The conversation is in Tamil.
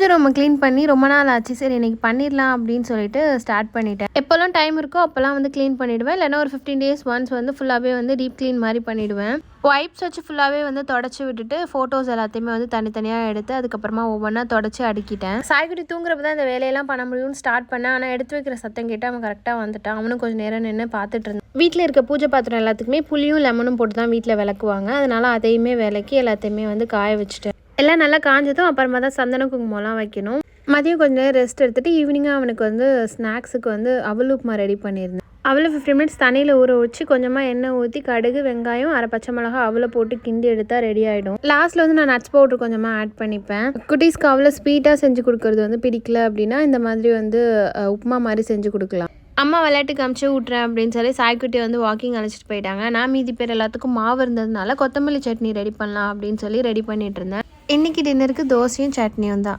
பூஜை ரூமை க்ளீன் பண்ணி ரொம்ப நாள் ஆச்சு. சரி இன்றைக்கி பண்ணிடலாம் அப்படின்னு சொல்லிட்டு ஸ்டார்ட் பண்ணிட்டேன். எப்போல்லாம் டைம் இருக்கோ அப்போல்லாம் வந்து க்ளீன் பண்ணிவிடுவேன். இல்லைனா ஒரு 15 days ஒன்ஸ் வந்து ஃபுல்லாகவே வந்து டீப் க்ளீன் மாதிரி பண்ணிவிடுவேன். வைப்ஸ் வச்சு ஃபுல்லாகவே வந்து தொடச்சி விட்டுட்டு ஃபோட்டோஸ் எல்லாத்தையுமே வந்து தனித்தனியாக எடுத்து அதுக்கப்புறமா ஒவ்வொன்றா தொடச்சி அடுக்கிட்டேன். சாய்க்குட்டி தூங்குறப்ப தான் இந்த வேலையெல்லாம் பண்ண முடியும்னு ஸ்டார்ட் பண்ணேன். ஆனால் எடுத்து வைக்கிற சத்தம் கேட்டு அவன் கரெக்டாக வந்துட்டான். அவனும் கொஞ்சம் நேரம் நின்று பார்த்துட்டு இருந்தான். வீட்டில் இருக்க பூஜை பாத்திரம் எல்லாத்துக்குமே புளியும் லெமனும் போட்டு தான் வீட்டில் விளக்குவாங்க. அதனால் அதையுமே விளக்கி எல்லாத்தையுமே வந்து காய வச்சுட்டேன். எல்லாம் நல்லா காஞ்சதும் அப்புறமா தான் சந்தன குங்குமம்லாம் வைக்கணும். மதியம் கொஞ்சம் நேரம் ரெஸ்ட் எடுத்துகிட்டு ஈவினிங்காக அவனுக்கு வந்து ஸ்நாக்ஸுக்கு வந்து அவல் உப்புமா ரெடி பண்ணியிருந்தேன். அவளை 15 minutes தண்ணியில் ஊற வச்சு கொஞ்சமாக எண்ணெய் ஊற்றி கடுகு வெங்காயம் அரை பச்சை மிளகா அவளை போட்டு கிண்டி எடுத்தால் ரெடி ஆகிடும். லாஸ்ட்டில் வந்து நான் நட்ஸ் பவுட்ரு கொஞ்சமாக ஆட் பண்ணிப்பேன். குட்டீஸ்க்கு அவ்வளோ ஸ்வீட்டாக செஞ்சு கொடுக்குறது வந்து பிடிக்கல அப்படின்னா இந்த மாதிரி வந்து உப்புமா மாதிரி செஞ்சு கொடுக்கலாம். அம்மா விளையாட்டுக்கு அமுச்சு விட்றேன் அப்படின்னு சொல்லி சாய்க்குட்டி வந்து வாக்கிங் அழைச்சிட்டு போயிட்டாங்க. நான் மீதி பேர் எல்லாத்துக்கும் மாவு இருந்ததுனால கொத்தமல்லி சட்னி ரெடி பண்ணலாம் அப்படின்னு சொல்லி ரெடி பண்ணிட்டு இருந்தேன். இன்றைக்கி டின்னருக்கு தோசையும் சட்னியும் தான்.